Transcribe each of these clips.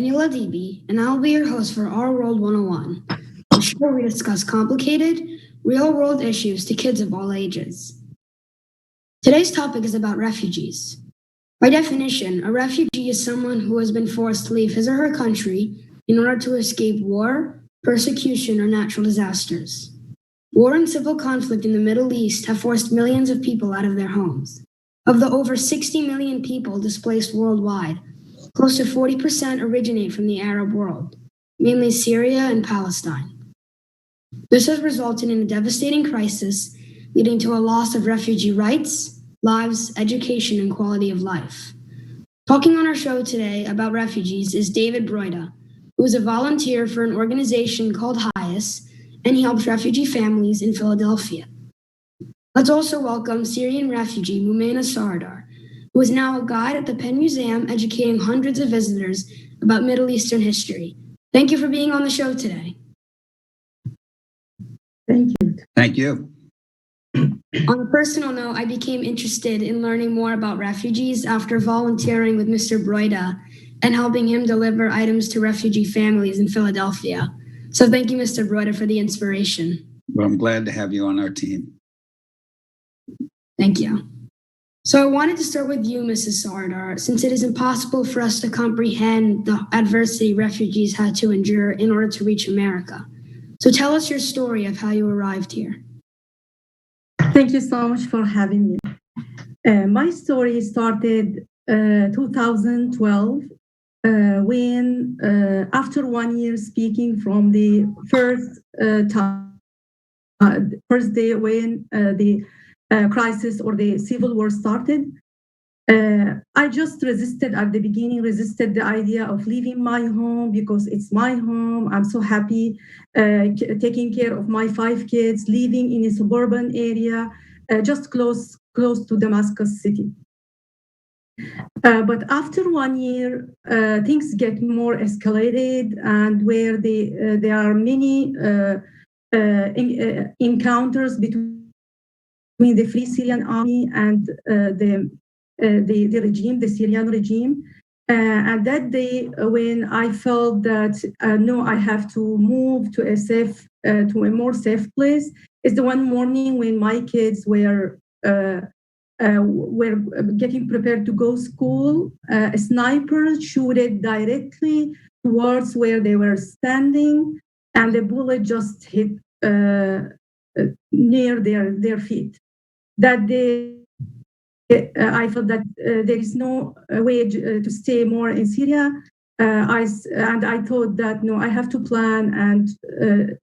Daniel Adibi, and I'll be your host for Our World 101, a show where we discuss complicated, real-world issues to kids of all ages. Today's topic is about refugees. By definition, a refugee is someone who has been forced to leave his or her country in order to escape war, persecution, or natural disasters. War and civil conflict in the Middle East have forced millions of people out of their homes. Of the over 60 million people displaced worldwide, close to 40% originate from the Arab world, mainly Syria and Palestine. This has resulted in a devastating crisis, leading to a loss of refugee rights, lives, education, and quality of life. Talking on our show today about refugees is David Broida, who is a volunteer for an organization called HIAS, and he helps refugee families in Philadelphia. Let's also welcome Syrian refugee Moumena Saradar, who is now a guide at the Penn Museum educating hundreds of visitors about Middle Eastern history. Thank you for being on the show today. Thank you. Thank you. On a personal note, I became interested in learning more about refugees after volunteering with Mr. Broida and helping him deliver items to refugee families in Philadelphia. So thank you, Mr. Broida, for the inspiration. Well, I'm glad to have you on our team. Thank you. So I wanted to start with you, Mrs. Saradar, since it is impossible for us to comprehend the adversity refugees had to endure in order to reach America. So tell us your story of how you arrived here. Thank you so much for having me. My story started 2012 when, after 1 year speaking from the first day when the crisis or the civil war started, I just resisted at the beginning, resisted the idea of leaving my home because it's my home. I'm so happy taking care of my 5 kids, living in a suburban area, just close to Damascus city. But after 1 year, things get more escalated, and where there are many encounters between the Free Syrian Army and the regime, the Syrian regime. And that day, when I felt that no, I have to move to a more safe place, is the one morning when my kids were getting prepared to go to school. A sniper shooted directly towards where they were standing, and the bullet just hit near their feet. That day, I felt that there is no way to stay more in Syria. I thought that no, I have to plan and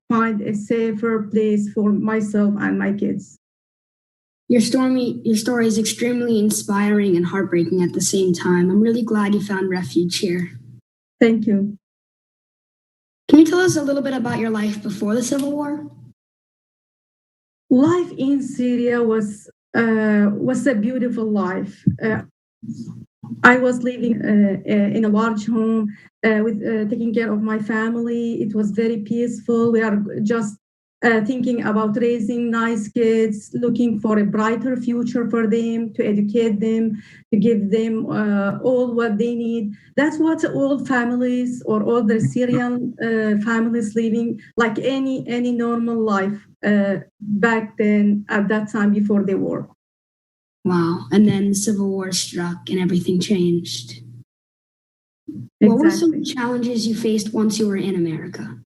find a safer place for myself and my kids. Your story is extremely inspiring and heartbreaking at the same time. I'm really glad you found refuge here. Thank you. Can you tell us a little bit about your life before the Civil War? Life in Syria was a beautiful life. I was living in a large home with taking care of my family. It was very peaceful. We are just thinking about raising nice kids, looking for a brighter future for them, to educate them, to give them all what they need. That's what all families or all the Syrian families living like any normal life back then, at that time before the war. Wow. And then the Civil War struck and everything changed. Exactly. What were some challenges you faced once you were in America?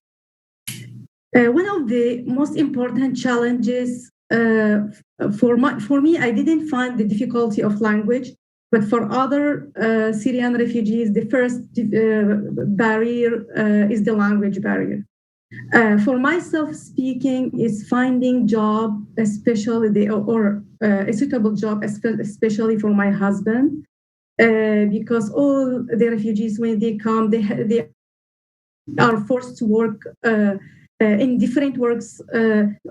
One of the most important challenges for me, I didn't find the difficulty of language, but for other Syrian refugees, the first barrier is the language barrier. For myself speaking, is finding job, especially a suitable job, especially for my husband, because all the refugees, when they come, they are forced to work in different works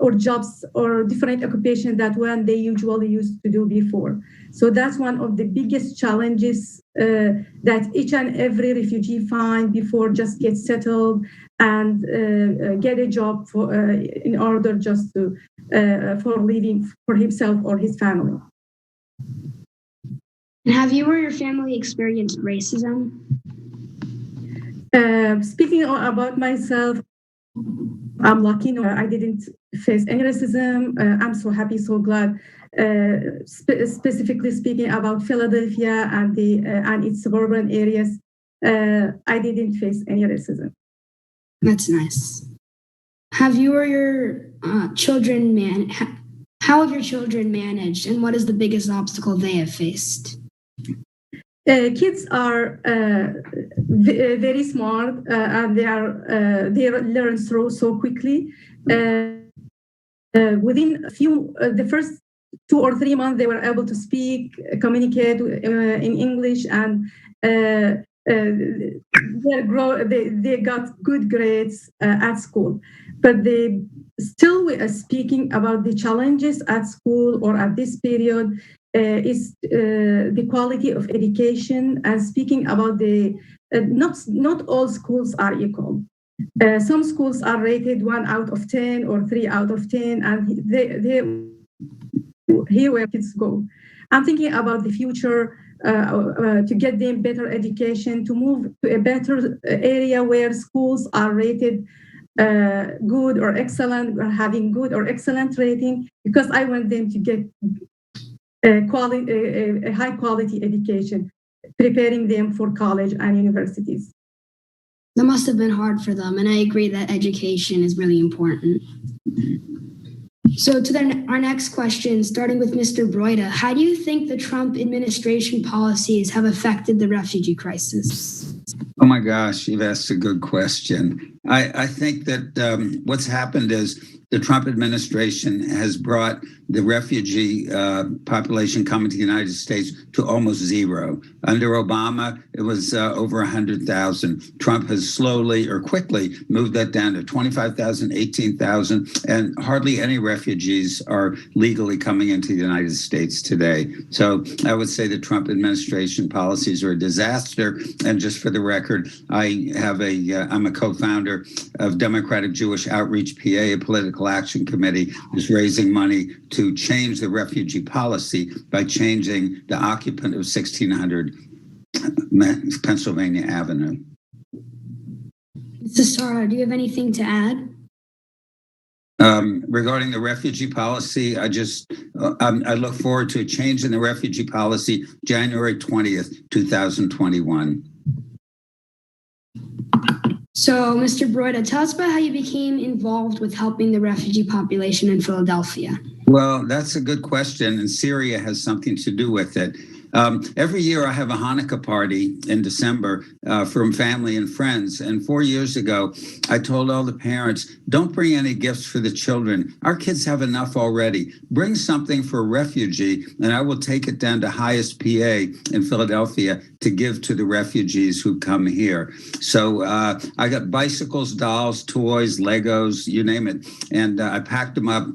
or jobs or different occupations that one they usually used to do before. So that's one of the biggest challenges that each and every refugee find before just get settled and get a job in order just to for living for himself or his family. And have you or your family experienced racism? Speaking about myself, I'm lucky. No, I didn't face any racism. I'm so happy, so glad. Specifically speaking about Philadelphia and its suburban areas, I didn't face any racism. That's nice. Have you or your children how have your children managed, and what is the biggest obstacle they have faced? Kids are very smart and they learn so quickly. Within the first 2 or 3 months, they were able to speak, communicate in English, and they got good grades at school. But they still speaking about the challenges at school or at this period is the quality of education, and speaking about the not all schools are equal. Some schools are rated 1 out of 10 or 3 out of 10, and here where kids go. I'm thinking about the future to get them better education, to move to a better area where schools are rated good or excellent, or having good or excellent rating, because I want them to get a high quality education, preparing them for college and universities. That must have been hard for them, and I agree that education is really important. So to our next question, starting with Mr. Broida, how do you think the Trump administration policies have affected the refugee crisis? Oh my gosh, you've asked a good question. I think that what's happened is the Trump administration has brought the refugee population coming to the United States to almost zero. Under Obama, it was over 100,000. Trump has slowly or quickly moved that down to 25,000, 18,000, and hardly any refugees are legally coming into the United States today. So I would say the Trump administration policies are a disaster. And just for the record, I'm a co-founder of Democratic Jewish Outreach PA, a political action committee is raising money to change the refugee policy by changing the occupant of 1600 Pennsylvania Avenue. Mrs. Sara, do you have anything to add? Regarding the refugee policy, I look forward to a change in the refugee policy January 20th, 2021. So, Mr. Broida, tell us about how you became involved with helping the refugee population in Philadelphia. Well, that's a good question, and Syria has something to do with it. Every year I have a Hanukkah party in December from family and friends. And 4 years ago, I told all the parents, don't bring any gifts for the children. Our kids have enough already. Bring something for a refugee, and I will take it down to highest PA in Philadelphia to give to the refugees who come here. So I got bicycles, dolls, toys, Legos, you name it. And I packed them up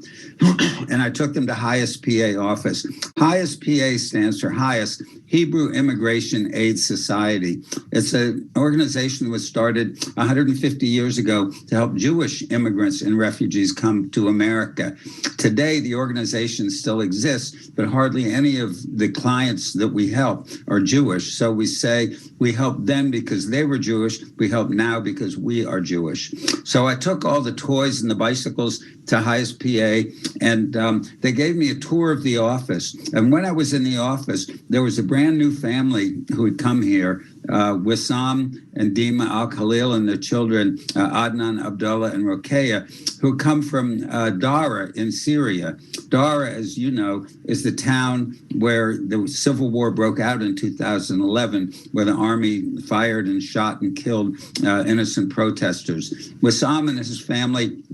and I took them to highest PA office. Highest PA stands for Highest Hebrew Immigration Aid Society. It's an organization that was started 150 years ago to help Jewish immigrants and refugees come to America. Today, the organization still exists, but hardly any of the clients that we help are Jewish. So we say we help them because they were Jewish. We help now because we are Jewish. So I took all the toys and the bicycles to highest PA, and they gave me a tour of the office. And when I was in the office, there was a brand new family who had come here, Wissam and Dima Al-Khalil and their children, Adnan, Abdullah, and Rokeya, who come from Dara in Syria. Dara, as you know, is the town where the civil war broke out in 2011, where the army fired and shot and killed innocent protesters. Wissam and his family,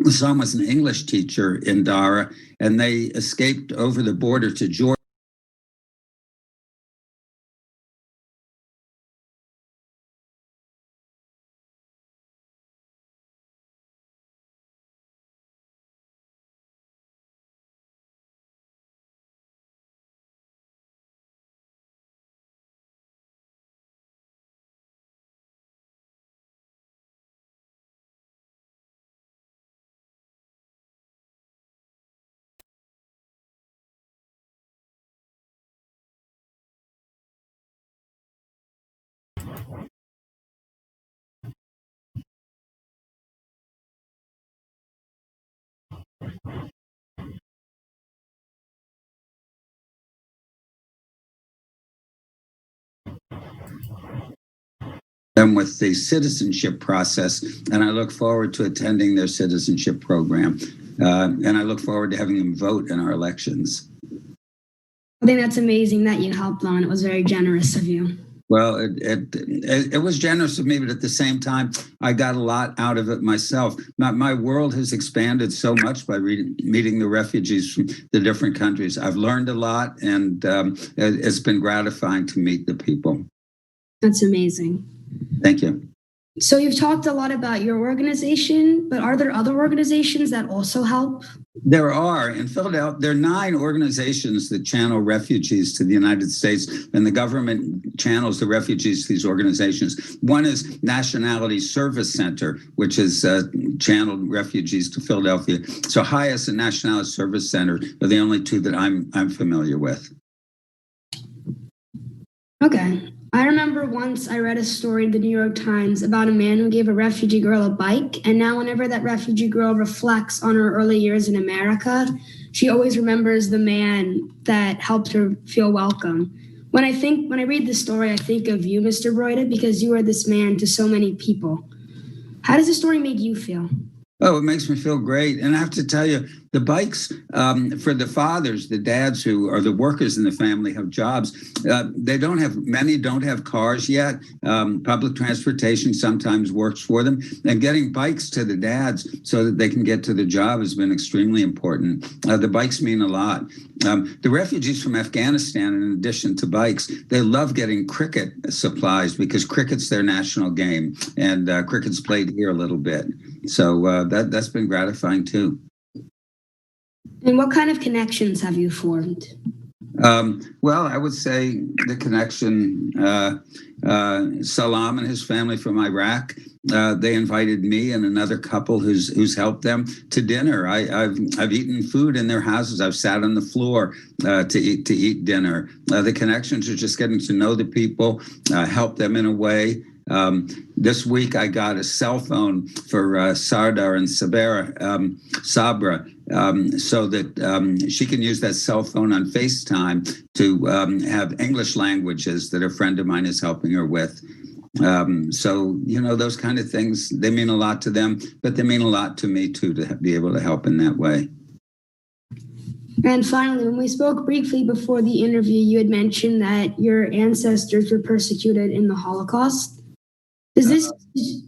Wissam was an English teacher in Dara, and they escaped over the border to Georgia. them with the citizenship process, and I look forward to attending their citizenship program. And I look forward to having them vote in our elections. I think that's amazing that you helped them. It was very generous of you. Well, it was generous of me, but at the same time, I got a lot out of it myself. My world has expanded so much by meeting the refugees from the different countries. I've learned a lot, and it's been gratifying to meet the people. That's amazing. Thank you. So you've talked a lot about your organization, but are there other organizations that also help? There are. In Philadelphia, there are 9 organizations that channel refugees to the United States, and the government channels the refugees to these organizations. One is Nationality Service Center, which has channeled refugees to Philadelphia. So HIAS and Nationality Service Center are the only 2 that I'm familiar with. Okay. I remember once I read a story in the New York Times about a man who gave a refugee girl a bike, and now whenever that refugee girl reflects on her early years in America, she always remembers the man that helped her feel welcome. When I read this story, I think of you, Mr. Broida, because you are this man to so many people. How does the story make you feel? Oh, it makes me feel great. And I have to tell you, the bikes for the fathers, the dads who are the workers in the family have jobs. Many don't have cars yet. Public transportation sometimes works for them. And getting bikes to the dads so that they can get to the job has been extremely important. The bikes mean a lot. The refugees from Afghanistan, in addition to bikes, they love getting cricket supplies because cricket's their national game. And cricket's played here a little bit. So that's been gratifying too. And what kind of connections have you formed? Well, I would say the connection, Salam and his family from Iraq, they invited me and another couple who's helped them to dinner. I've eaten food in their houses. I've sat on the floor to eat dinner. The connections are just getting to know the people, help them in a way. This week I got a cell phone for Saradar and Sabra, so that she can use that cell phone on FaceTime to have English languages that a friend of mine is helping her with. So, those kind of things, they mean a lot to them, but they mean a lot to me too, to be able to help in that way. And finally, when we spoke briefly before the interview, you had mentioned that your ancestors were persecuted in the Holocaust. Does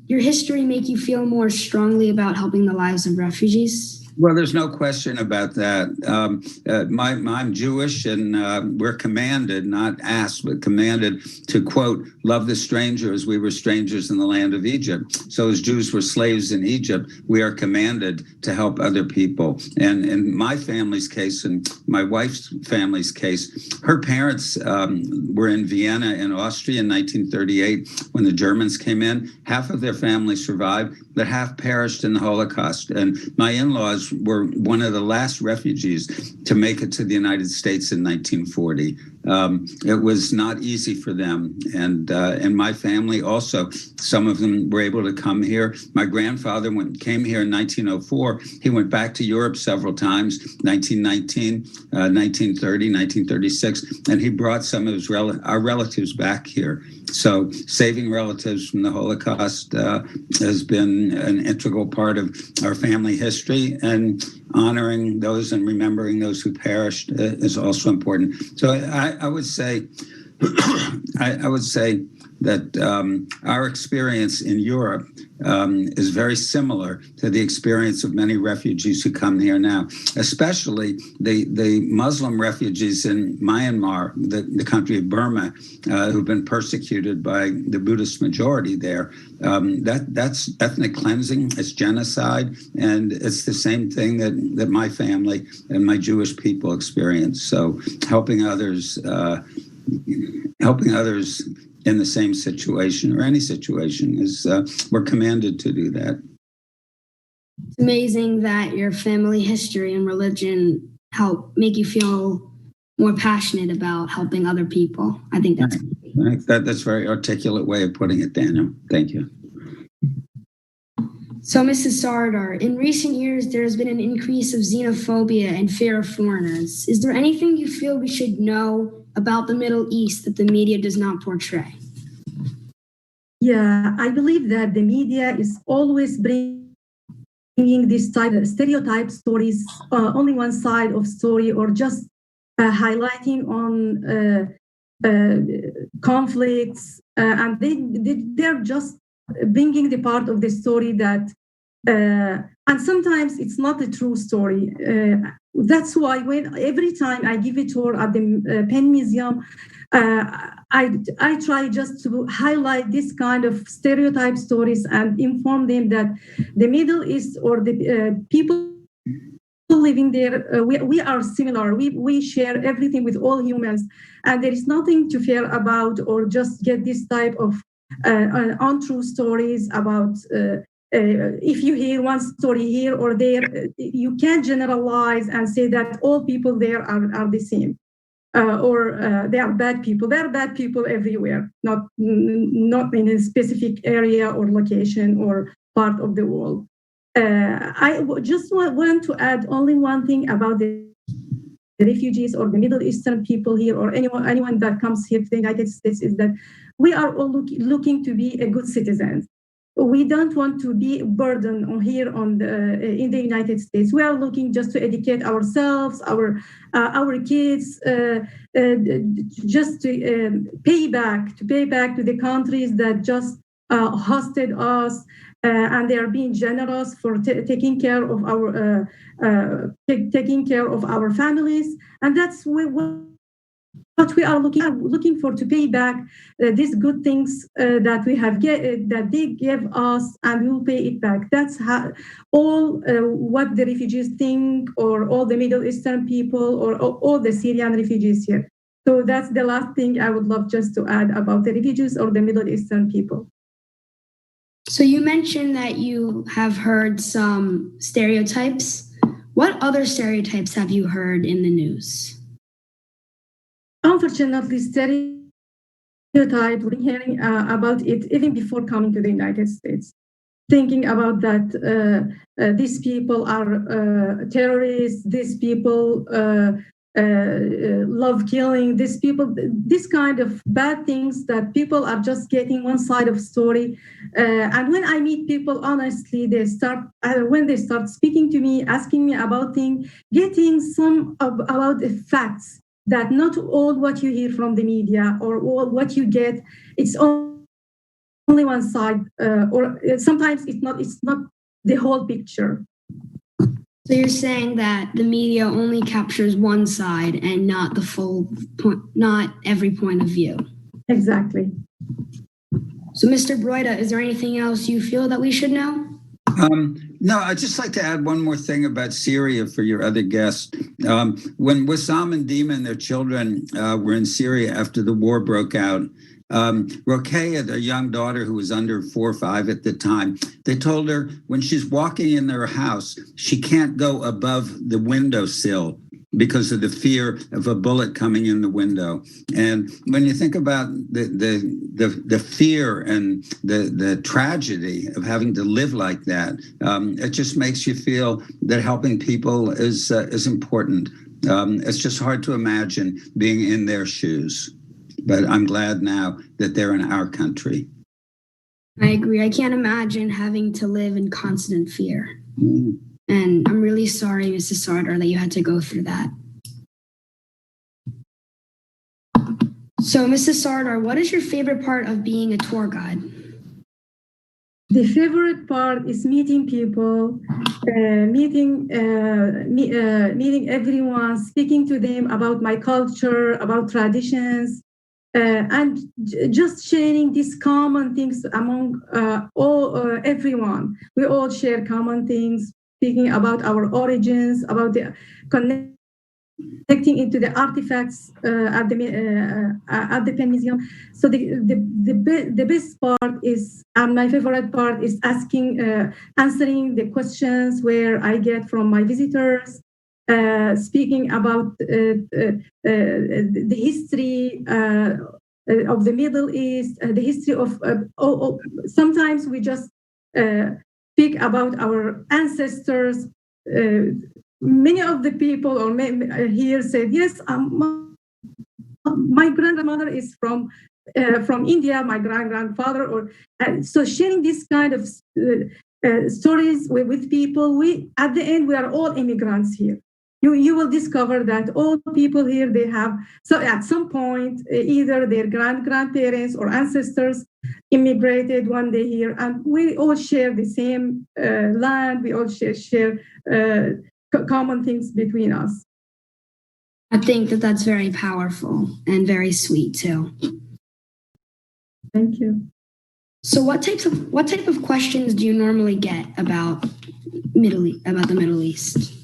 your history make you feel more strongly about helping the lives of refugees? Well, there's no question about that. I'm Jewish, and we're commanded, not asked, but commanded to, quote, love the stranger as we were strangers in the land of Egypt. So as Jews were slaves in Egypt, we are commanded to help other people. And in my family's case, and my wife's family's case, her parents were in Vienna in Austria in 1938 when the Germans came in. Half of their family survived, but half perished in the Holocaust. And my in-laws were one of the last refugees to make it to the United States in 1940. It was not easy for them. And my family also, some of them were able to come here. My grandfather came here in 1904. He went back to Europe several times, 1919, 1930, 1936, and he brought some of our relatives back here. So saving relatives from the Holocaust has been an integral part of our family history, and honoring those and remembering those who perished is also important. So I would say, I would say that our experience in Europe is very similar to the experience of many refugees who come here now, especially the Muslim refugees in Myanmar, the country of Burma, who've been persecuted by the Buddhist majority there. That's ethnic cleansing, it's genocide, and it's the same thing that my family and my Jewish people experience. So helping others in the same situation or any situation is we're commanded to do that. It's amazing that your family history and religion help make you feel more passionate about helping other people. I think that's right. That's a very articulate way of putting it, Daniel. Thank you. So, Mrs. Saradar, in recent years, there has been an increase of xenophobia and fear of foreigners. Is there anything you feel we should know about the Middle East that the media does not portray? Yeah, I believe that the media is always bringing this type of stereotype stories, only one side of story, or just highlighting on conflicts, and they're just bringing the part of the story that, and sometimes it's not the true story. That's why when every time I give a tour at the Penn Museum, I try just to highlight this kind of stereotype stories and inform them that the Middle East or the people living there, we are similar. We share everything with all humans, and there is nothing to fear about or just get this type of untrue stories about. If you hear one story here or there, you can't generalize and say that all people there are the same. Or they are bad people. There are bad people everywhere, not in a specific area or location or part of the world. I just want to add only one thing about the refugees or the Middle Eastern people here, or anyone that comes here to the United States, is that we are all looking to be a good citizens. We don't want to be a burden on here in the United States. We are looking just to educate ourselves, our kids, just to pay back to the countries that just hosted us, and they are being generous for taking care of our families, and that's what we are looking for, to pay back these good things that we have that they gave us, and we will pay it back. That's how all what the refugees think, or all the Middle Eastern people, or all the Syrian refugees here. So that's the last thing I would love just to add about the refugees or the Middle Eastern people. So you mentioned that you have heard some stereotypes. What other stereotypes have you heard in the news? Unfortunately, stereotype, we're hearing about it even before coming to the United States. Thinking about that these people are terrorists, these people love killing, these people, this kind of bad things that people are just getting one side of story. And when I meet people, honestly, when they start speaking to me, asking me about things, getting some about the facts, that not all what you hear from the media or all what you get, it's only one side, or sometimes it's not the whole picture. So you're saying that the media only captures one side and not the full point, not every point of view. Exactly. So, Mr. Broida, is there anything else you feel that we should know? No, I'd just like to add one more thing about Syria for your other guests. When Wissam and Dima and their children were in Syria after the war broke out, Rokeya, their young daughter who was under 4 or 5 at the time, they told her when she's walking in their house, she can't go above the windowsill because of the fear of a bullet coming in the window. And when you think about the fear and the tragedy of having to live like that, it just makes you feel that helping people is important. It's just hard to imagine being in their shoes. But I'm glad now that they're in our country. I agree. I can't imagine having to live in constant fear. And I'm really sorry, Mrs. Saradar, that you had to go through that. So, Mrs. Saradar, what is your favorite part of being a tour guide? The favorite part is meeting people, meeting everyone, speaking to them about my culture, about traditions, and just sharing these common things among everyone. We all share common things, speaking about our origins, about the connecting into the artifacts at the Penn Museum. So the best part is, and my favorite part is answering the questions where I get from my visitors, speaking about the history of the Middle East, the history of. Sometimes we just speak about our ancestors. Many of the people here said, yes, my grandmother is from from India, my grandfather, or so sharing this kind of stories with people. We at the end we are all immigrants here. You will discover that all people here, they have, so at some point, either their grandparents or ancestors immigrated one day here, and we all share the same land. We all share common things between us. I think that that's very powerful and very sweet too. Thank you. So what type of questions do you normally get about the Middle East?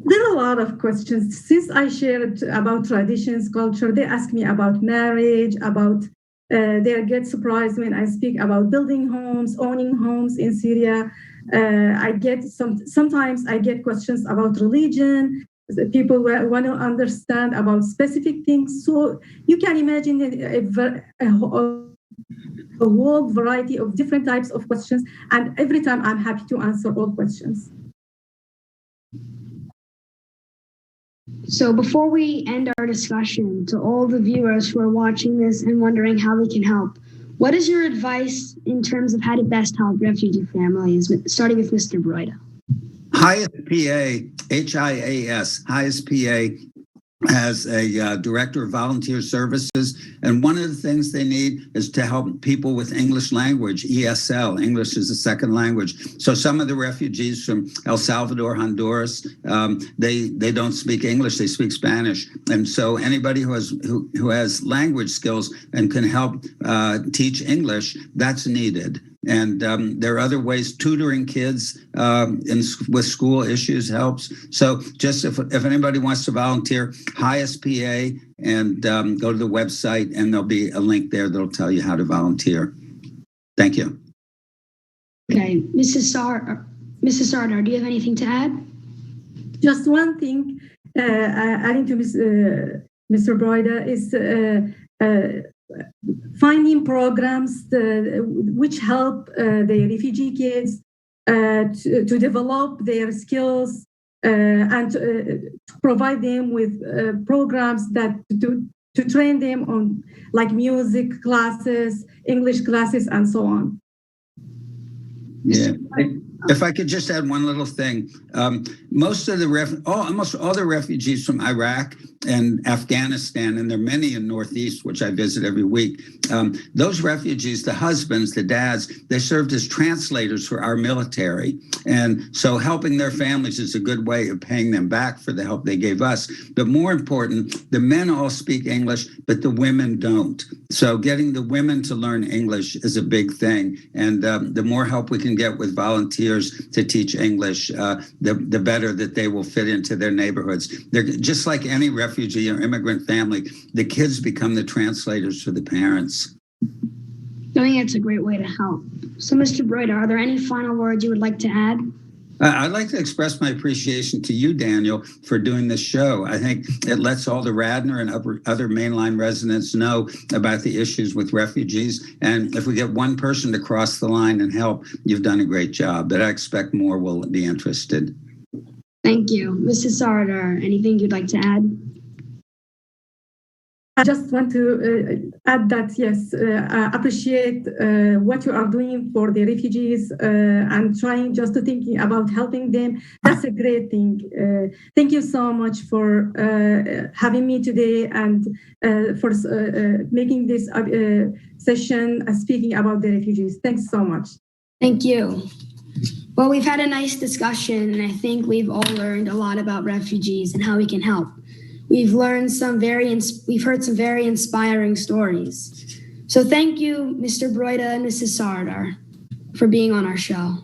There are a lot of questions. Since I shared about traditions, culture, they ask me about marriage, about they get surprised when I speak about building homes, owning homes in Syria. Sometimes I get questions about religion. People want to understand about specific things. So you can imagine a whole variety of different types of questions. And every time I'm happy to answer all questions. So before we end our discussion, to all the viewers who are watching this and wondering how they can help, what is your advice in terms of how to best help refugee families, starting with Mr. Broida? HIAS PA, HIAS, HIAS PA has a director of volunteer services, and one of the things they need is to help people with English language, ESL, English is a second language. So some of the refugees from El Salvador, Honduras, they don't speak English, they speak Spanish. And so anybody who has language skills and can help teach English, that's needed. And there are other ways. Tutoring kids with school issues helps. So just if anybody wants to volunteer, HIAS PA, and go to the website, and there'll be a link there that'll tell you how to volunteer. Thank you. Okay, Mrs. Saradar, do you have anything to add? Just one thing, adding to Mr. Broida, is finding programs which help the refugee kids to develop their skills and to provide them with programs that to train them on, like music classes, English classes, and so on. Yeah. If I could just add one little thing, almost all the refugees from Iraq and Afghanistan, and there are many in Northeast, which I visit every week. Those refugees, the husbands, the dads, they served as translators for our military. And so helping their families is a good way of paying them back for the help they gave us. But more important, the men all speak English, but the women don't. So getting the women to learn English is a big thing. And the more help we can get with volunteers to teach English, the better that they will fit into their neighborhoods. They're just like any refugee or immigrant family, the kids become the translators for the parents. I think that's a great way to help. So, Mr. Broida, are there any final words you would like to add? I'd like to express my appreciation to you, Daniel, for doing this show. I think it lets all the Radnor and other mainline residents know about the issues with refugees. And if we get one person to cross the line and help, you've done a great job. But I expect more will be interested. Thank you. Mrs. Saradar, anything you'd like to add? I just want to add that, yes, I appreciate what you are doing for the refugees and trying just to thinking about helping them. That's a great thing. Thank you so much for having me today and for making this session speaking about the refugees. Thanks so much. Thank you. Well, we've had a nice discussion, and I think we've all learned a lot about refugees and how we can help. We've heard some very inspiring stories. So thank you, Mr. Broida and Mrs. Saradar, for being on our show.